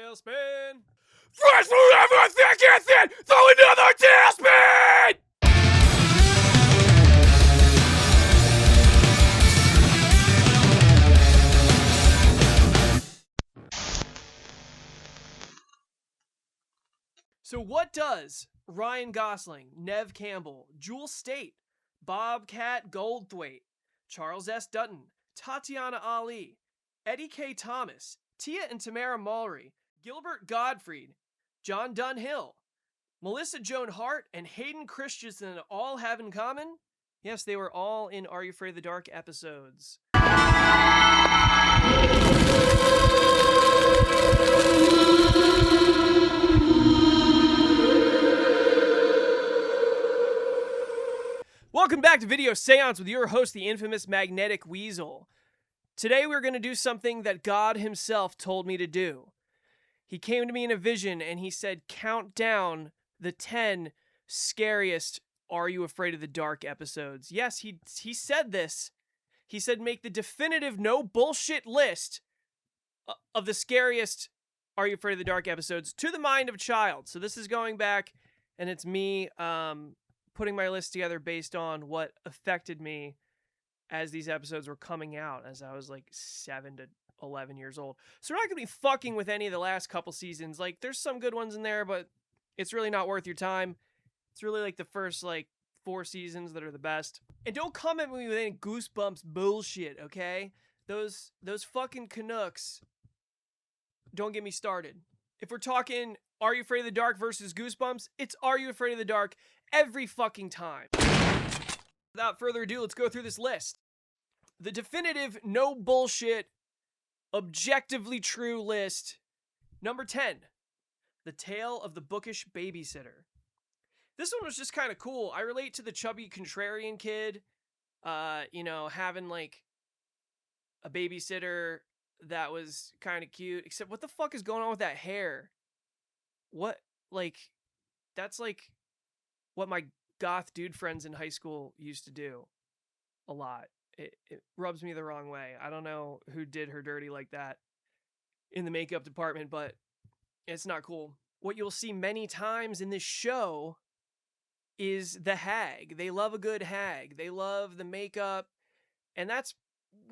tailspin. Fresh food, everyone thick and thin. Throw another tailspin. So what does Ryan Gosling, Nev Campbell, Jewel Staite, Bobcat Goldthwait, Charles S. Dutton, Tatiana Ali, Eddie K. Thomas, Tia and Tamara Mallory, Gilbert Gottfried, John Dunhill, Melissa Joan Hart, and Hayden Christensen all have in common? Yes, they were all in Are You Afraid of the Dark episodes. Welcome back to Video Seance with your host, the infamous Magnetic Weasel. Today we're going to do something that God himself told me to do. He came to me in a vision and he said, count down the 10 scariest Are You Afraid of the Dark episodes. Yes, he said this. He said make the definitive no bullshit list of the scariest Are You Afraid of the Dark episodes to the mind of a child. So this is going back and it's me putting my list together based on what affected me as these episodes were coming out as I was like 7 to 11 years old. So we're not going to be fucking with any of the last couple seasons. Like there's some good ones in there, but it's really not worth your time. It's really like the first like 4 seasons that are the best. And don't come at me with any Goosebumps bullshit, okay? Those fucking Canucks, don't get me started. If we're talking Are You Afraid of the Dark versus Goosebumps, it's Are You Afraid of the Dark every fucking time. Without further ado, let's go through this list. The definitive, no bullshit, objectively true list. Number 10, The Tale of the Bookish Babysitter. This one was just kind of cool. I relate to the chubby contrarian kid, having like a babysitter that was kind of cute, except what the fuck is going on with that hair? That's like what my goth dude friends in high school used to do a lot. It rubs me the wrong way. I don't know who did her dirty like that in the makeup department, but it's not cool. What you'll see many times in this show is the hag. They love a good hag. They love the makeup. And that's,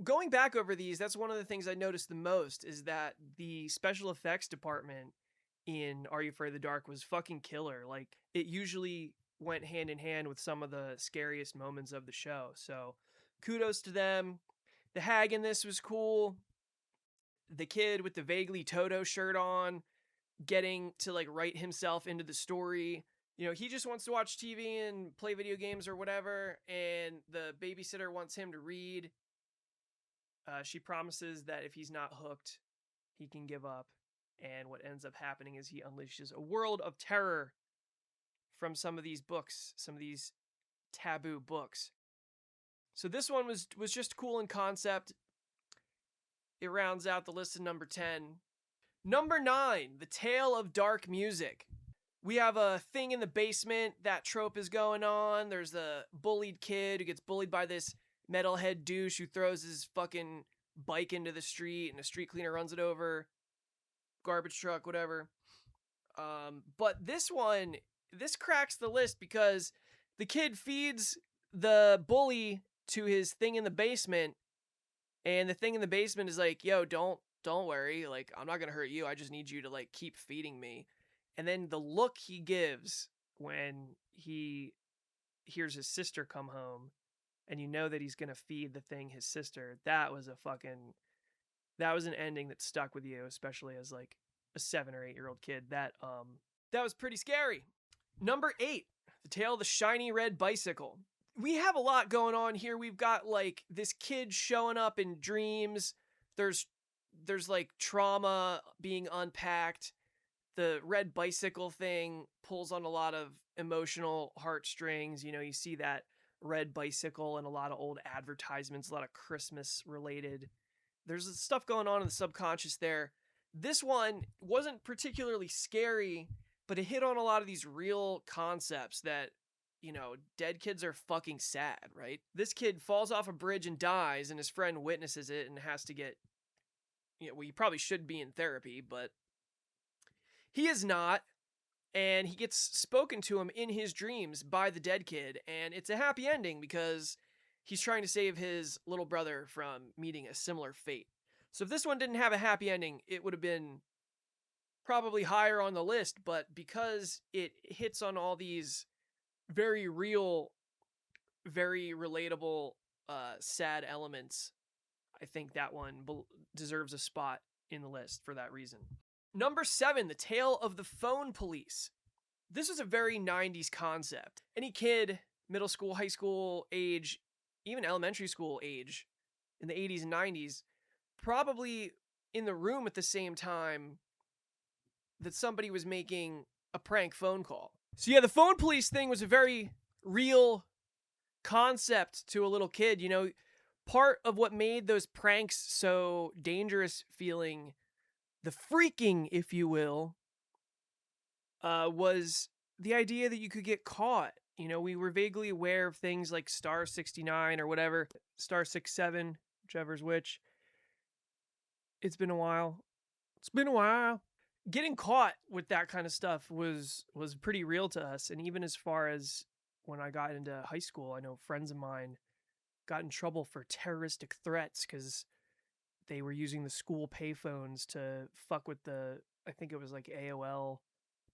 going back over these, that's one of the things I noticed the most is that the special effects department in Are You Afraid of the Dark was fucking killer. Like, it usually went hand in hand with some of the scariest moments of the show. So kudos to them. The hag in this was cool. The kid with the vaguely Toto shirt on, getting to like write himself into the story. You know, he just wants to watch TV and play video games or whatever. And the babysitter wants him to read. She promises that if he's not hooked, he can give up. And what ends up happening is he unleashes a world of terror from some of these books, some of these taboo books. So this one was just cool in concept. It rounds out the list of number 10. Number 9, The Tale of Dark Music. We have a thing in the basement. That trope is going on. There's the bullied kid who gets bullied by this metalhead douche who throws his fucking bike into the street and a street cleaner runs it over. Garbage truck, whatever. But this one, this cracks the list because the kid feeds the bully to his thing in the basement, and the thing in the basement is like, yo, don't worry, like, I'm not gonna hurt you, I just need you to like keep feeding me. And then the look he gives when he hears his sister come home, and you know that he's gonna feed the thing his sister, that was an ending that stuck with you, especially as like a 7 or 8 year old kid. That was pretty scary. Number 8, The Tale of the Shiny Red Bicycle. We have a lot going on here. We've got like this kid showing up in dreams. There's like trauma being unpacked. The red bicycle thing pulls on a lot of emotional heartstrings. You know, you see that red bicycle in a lot of old advertisements, a lot of Christmas related. There's stuff going on in the subconscious there. This one wasn't particularly scary, but it hit on a lot of these real concepts that, you know, dead kids are fucking sad, right? This kid falls off a bridge and dies, and his friend witnesses it and has to get, you know, well, you probably should be in therapy, but He is not, and he gets spoken to him in his dreams by the dead kid, and it's a happy ending because he's trying to save his little brother from meeting a similar fate. So if this one didn't have a happy ending, it would have been probably higher on the list, but because it hits on all these very real, very relatable, sad elements, I think that one deserves a spot in the list for that reason. Number 7, The Tale of the Phone Police. This was a very 90s concept. Any kid, middle school, high school age, even elementary school age, in the 80s and 90s, probably in the room at the same time that somebody was making a prank phone call. So yeah, the phone police thing was a very real concept to a little kid. You know, part of what made those pranks so dangerous feeling, the freaking, if you will, was the idea that you could get caught. You know, we were vaguely aware of things like Star 69 or whatever, Star 67, whichever's which. It's been a while. It's been a while. Getting caught with that kind of stuff was pretty real to us. And even as far as when I got into high school, I know friends of mine got in trouble for terroristic threats because they were using the school payphones to fuck with the, I think it was like AOL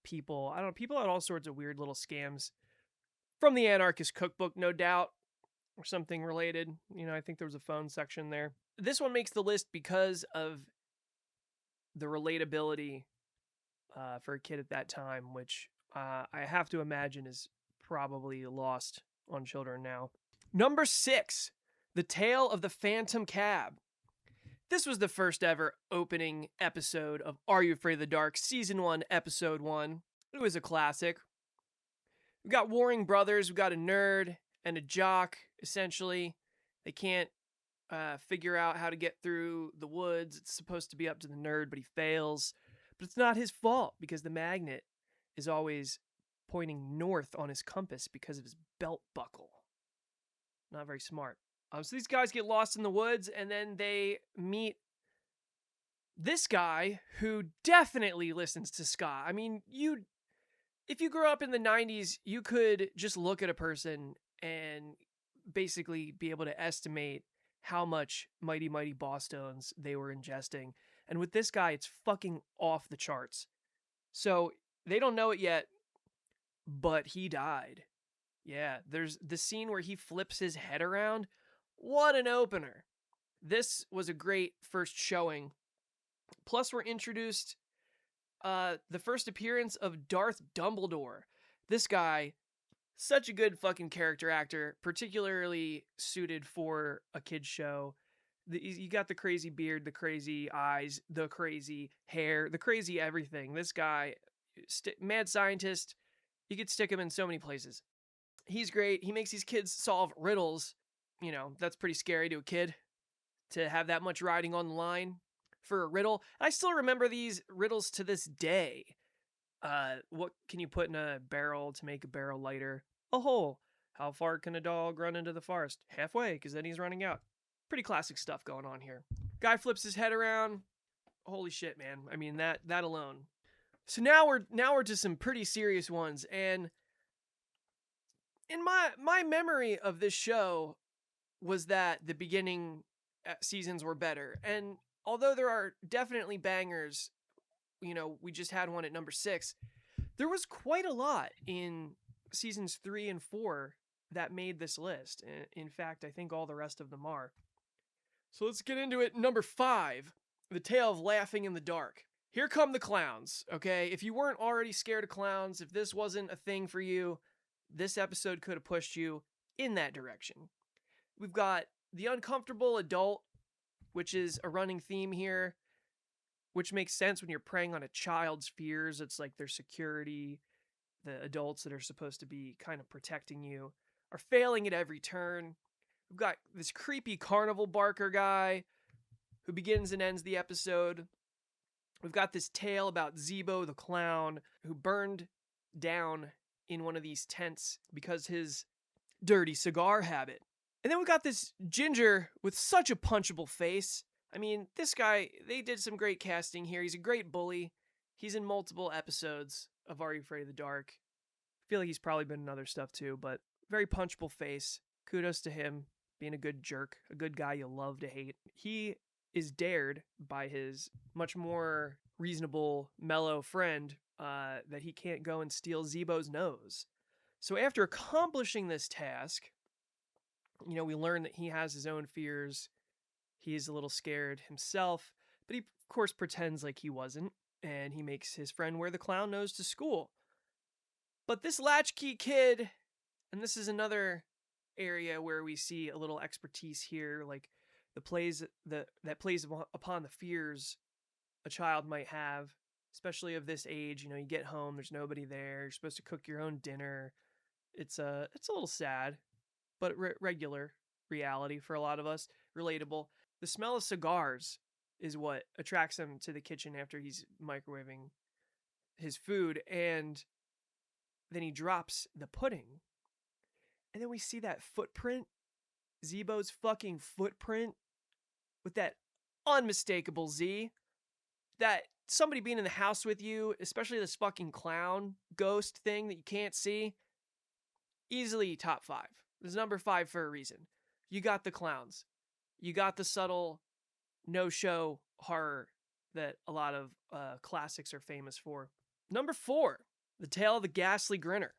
people. I don't know, people had all sorts of weird little scams from the Anarchist Cookbook, no doubt, or something related. You know, I think there was a phone section there. This one makes the list because of the relatability for a kid at that time, which I have to imagine is probably lost on children now. Number 6, The Tale of the Phantom Cab. This was the first ever opening episode of Are You Afraid of the Dark, Season 1, Episode 1. It was a classic. We got warring brothers, we got a nerd and a jock, essentially. They can't figure out how to get through the woods. It's supposed to be up to the nerd, but he fails. But it's not his fault because the magnet is always pointing north on his compass because of his belt buckle. Not very smart. So these guys get lost in the woods, and then they meet this guy who definitely listens to ska. I mean, if you grew up in the 90s, you could just look at a person and basically be able to estimate how much Mighty Mighty Boss Stones they were ingesting. And with this guy, it's fucking off the charts. So they don't know it yet, but he died. Yeah, there's the scene where he flips his head around. What an opener. This was a great first showing. Plus, we're introduced the first appearance of Darth Dumbledore. This guy, such a good fucking character actor, particularly suited for a kid's show. You got the crazy beard, the crazy eyes, the crazy hair, the crazy everything. This guy, mad scientist, you could stick him in so many places. He's great. He makes these kids solve riddles. You know, that's pretty scary to a kid to have that much riding on the line for a riddle. I still remember these riddles to this day. What can you put in a barrel to make a barrel lighter? A hole. How far can a dog run into the forest? Halfway, because then he's running out. Pretty classic stuff going on here. Guy flips his head around. Holy shit, man. I mean, that alone. So now we're to some pretty serious ones, and in my memory of this show was that the beginning seasons were better. And although there are definitely bangers, you know, we just had one at number 6, there was quite a lot in seasons 3 and 4 that made this list. In fact, I think all the rest of them are. So let's get into it. Number 5, The Tale of Laughing in the Dark. Here come the clowns, okay? If you weren't already scared of clowns, if this wasn't a thing for you, this episode could have pushed you in that direction. We've got the uncomfortable adult, which is a running theme here, which makes sense when you're preying on a child's fears. It's like their security, the adults that are supposed to be kind of protecting you, are failing at every turn. We've got this creepy carnival barker guy who begins and ends the episode. We've got this tale about Zebo the clown who burned down in one of these tents because his dirty cigar habit. And then we got this ginger with such a punchable face. I mean, this guy, they did some great casting here. He's a great bully. He's in multiple episodes of Are You Afraid of the Dark? I feel like he's probably been in other stuff too, but very punchable face. Kudos to him being a good jerk, a good guy you love to hate. He is dared by his much more reasonable, mellow friend that he can't go and steal Zebo's nose. So after accomplishing this task, we learn that he has his own fears. He is a little scared himself, but he, of course, pretends like he wasn't, and he makes his friend wear the clown nose to school. But this latchkey kid, and this is another area where we see a little expertise here, like that plays upon the fears a child might have, especially of this age. You get home, there's nobody there. You're supposed to cook your own dinner. It's a little sad, but regular reality for a lot of us, relatable. The smell of cigars is what attracts him to the kitchen after he's microwaving his food, and then he drops the pudding. And then we see that footprint, Zebo's fucking footprint, with that unmistakable Z. That somebody being in the house with you, especially this fucking clown ghost thing that you can't see, easily top 5. This is number 5 for a reason. You got the clowns. You got the subtle no-show horror that a lot of classics are famous for. Number 4, The Tale of the Ghastly Grinner.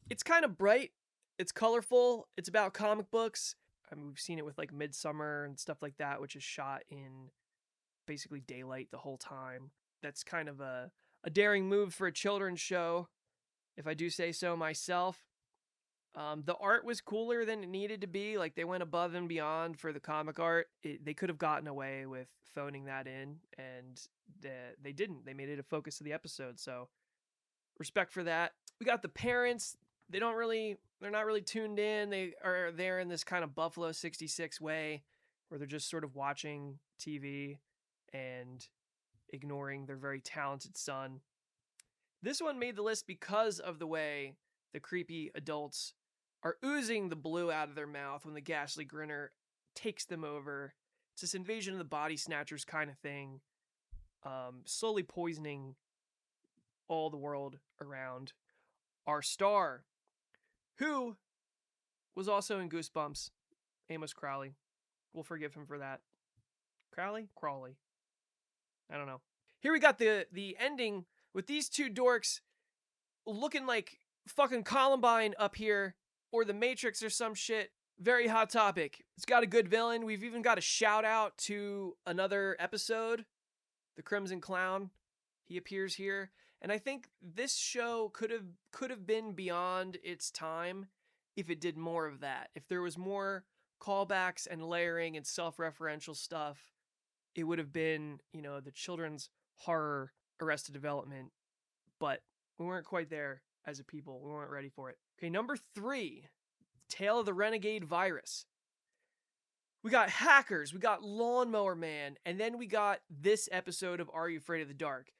It's kind of bright. It's colorful. It's about comic books. I mean, we've seen it with like Midsummer and stuff like that, which is shot in basically daylight the whole time. That's kind of a daring move for a children's show, if I do say so myself. The art was cooler than it needed to be. Like, they went above and beyond for the comic art. They could have gotten away with phoning that in, and they didn't. They made it a focus of the episode, so respect for that. We got the parents. They're not really tuned in. They are there in this kind of Buffalo 66 way, where they're just sort of watching TV and ignoring their very talented son. This one made the list because of the way the creepy adults are oozing the blue out of their mouth when the ghastly grinner takes them over. It's this invasion of the body snatchers kind of thing, slowly poisoning all the world around. Our star, who was also in Goosebumps, Amos Crowley. We'll forgive him for that. Crawley. I don't know. Here we got the ending with these two dorks looking like fucking Columbine up here, or the Matrix or some shit. Very hot topic. It's got a good villain. We've even got a shout out to another episode, the Crimson Clown. He appears here, and I think this show could have been beyond its time if it did more of that. If there was more callbacks and layering and self-referential stuff, it would have been, the children's horror Arrested Development, but we weren't quite there as a people. We weren't ready for it. Okay, number 3, Tale of the Renegade Virus. We got hackers, we got Lawnmower Man, and then we got this episode of Are You Afraid of the Dark,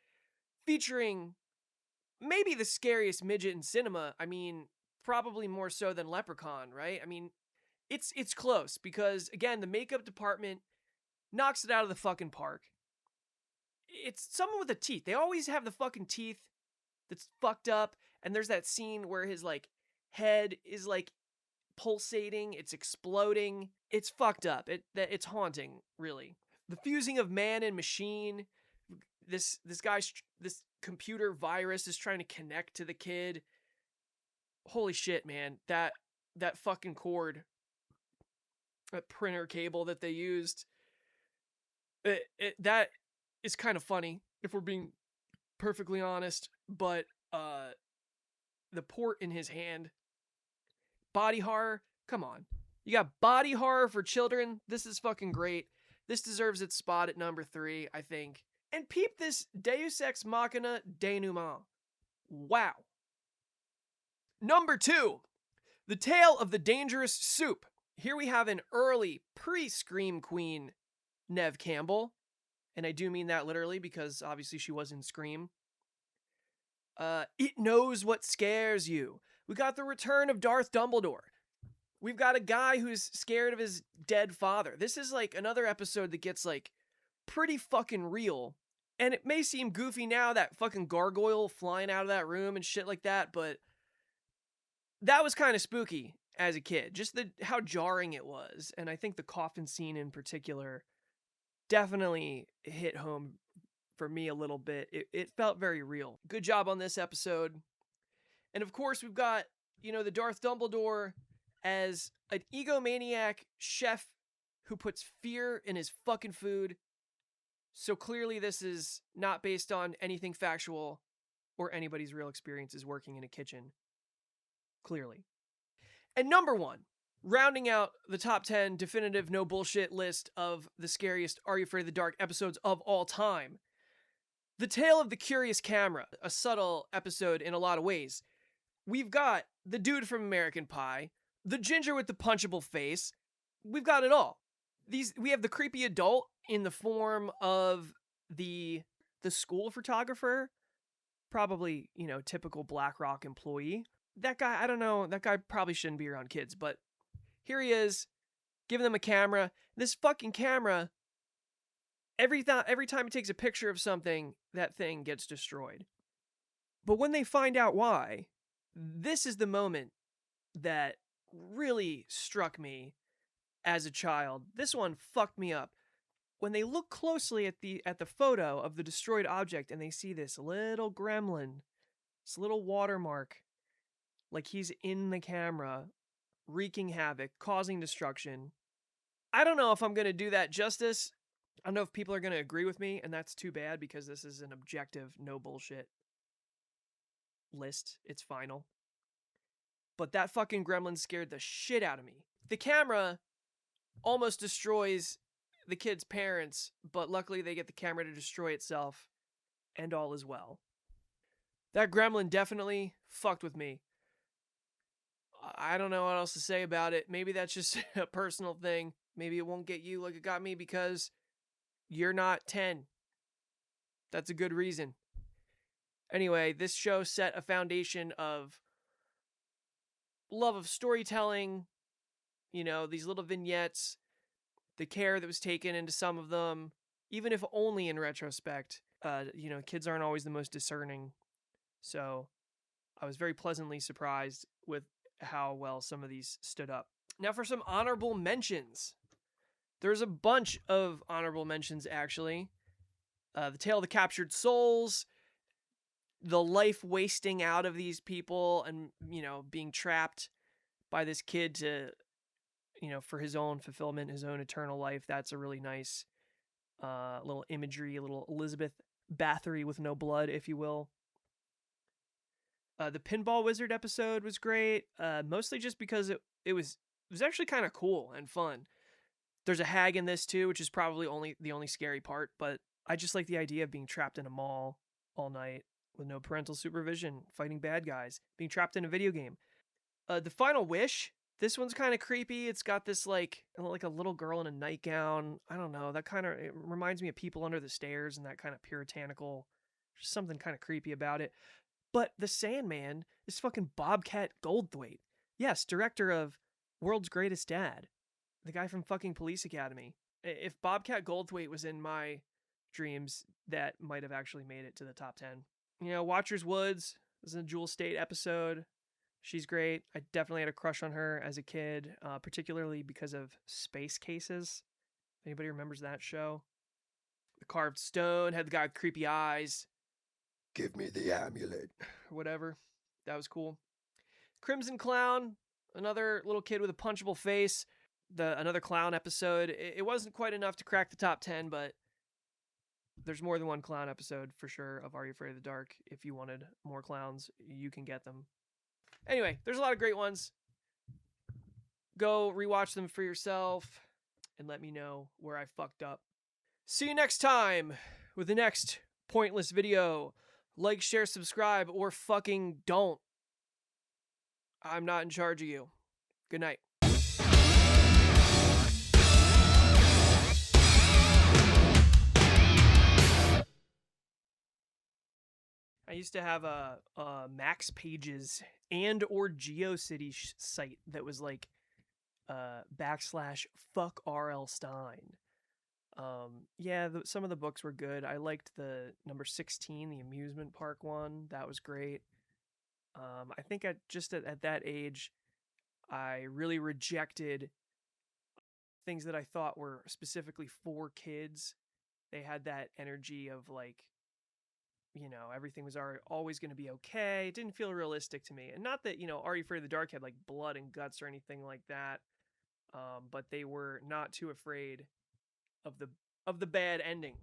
featuring maybe the scariest midget in cinema. I mean, probably more so than Leprechaun, right? I mean, it's close, because again, the makeup department knocks it out of the fucking park. It's someone with the teeth. They always have the fucking teeth that's fucked up, and there's that scene where his like head is like pulsating, it's exploding. It's fucked up. It's haunting, really. The fusing of man and machine. This computer virus is trying to connect to the kid. Holy shit, man. That fucking cord, that printer cable that they used, that is kind of funny, if we're being perfectly honest, but the port in his hand, body horror, come on. You got body horror for children. This is fucking great. This deserves its spot at number 3, I think. And peep this Deus Ex Machina denouement. Wow. Number 2, The Tale of the Dangerous Soup. Here we have an early pre-Scream Queen, Neve Campbell. And I do mean that literally, because obviously she was in Scream. It knows what scares you. We got the return of Darth Dumbledore. We've got a guy who's scared of his dead father. This is like another episode that gets like pretty fucking real And it may seem goofy now, that fucking gargoyle flying out of that room and shit like that, but that was kind of spooky as a kid. Just how jarring it was. And I think the coffin scene in particular definitely hit home for me a little bit. It felt very real. Good job on this episode. And of course, we've got, the Darth Dumbledore as an egomaniac chef who puts fear in his fucking food. So clearly this is not based on anything factual or anybody's real experiences working in a kitchen. Clearly. And number 1, rounding out the top 10 definitive no bullshit list of the scariest Are You Afraid of the Dark episodes of all time. The Tale of the Curious Camera, a subtle episode in a lot of ways. We've got the dude from American Pie, the ginger with the punchable face. We've got it all. We have the creepy adult in the form of the school photographer, probably, typical BlackRock employee. That guy, I don't know, that guy probably shouldn't be around kids, but here he is, giving them a camera. This fucking camera, every time it takes a picture of something, that thing gets destroyed. But when they find out why, this is the moment that really struck me as a child. This one fucked me up. When they look closely at the photo of the destroyed object and they see this little gremlin, this little watermark, like he's in the camera, wreaking havoc, causing destruction. I don't know if I'm going to do that justice. I don't know if people are going to agree with me, and that's too bad because this is an objective, no bullshit list. It's final. But that fucking gremlin scared the shit out of me. The camera almost destroys the kid's parents, but luckily they get the camera to destroy itself, and all is well. That gremlin definitely fucked with me. I don't know what else to say about it. Maybe that's just a personal thing. Maybe it won't get you like it got me because you're not 10. That's a good reason. Anyway, this show set a foundation of love of storytelling, these little vignettes, the care that was taken into some of them, even if only in retrospect. Kids aren't always the most discerning. So I was very pleasantly surprised with how well some of these stood up. Now for some honorable mentions. There's a bunch of honorable mentions, actually. The Tale of the Captured Souls, the life wasting out of these people and, being trapped by this kid to, for his own fulfillment, his own eternal life. That's a really nice little imagery, a little Elizabeth Bathory with no blood, if you will. The Pinball Wizard episode was great, mostly just because it was actually kind of cool and fun. There's a hag in this too, which is probably the only scary part, but I just like the idea of being trapped in a mall all night with no parental supervision, fighting bad guys, being trapped in a video game. The Final Wish, this one's kind of creepy. It's got this like a little girl in a nightgown. I don't know, it reminds me of People Under the Stairs and that kind of puritanical, just something kind of creepy about it. But the Sandman is fucking Bobcat Goldthwait. Yes, director of World's Greatest Dad. The guy from fucking Police Academy. If Bobcat Goldthwait was in my dreams, that might have actually made it to the top 10. Watcher's Woods is a Jewel State episode. She's great. I definitely had a crush on her as a kid, particularly because of Space Cases. Anybody remembers that show? The Carved Stone had the guy with creepy eyes. Give me the amulet. Or whatever. That was cool. Crimson Clown, another little kid with a punchable face. Another clown episode. It wasn't quite enough to crack the top 10, but there's more than one clown episode for sure of Are You Afraid of the Dark. If you wanted more clowns, you can get them. Anyway, there's a lot of great ones. Go rewatch them for yourself and let me know where I fucked up. See you next time with the next pointless video. Like, share, subscribe, or fucking don't. I'm not in charge of you. Good night. I used to have a Max Pages and or GeoCities site that was like /fuck R.L. Stine. Yeah, some of the books were good. I liked the number 16, the amusement park one. That was great. I think at that age, I really rejected things that I thought were specifically for kids. They had that energy of like, everything was always going to be okay. It didn't feel realistic to me. And not that, Are You Afraid of the Dark had like blood and guts or anything like that. But they were not too afraid of the bad ending.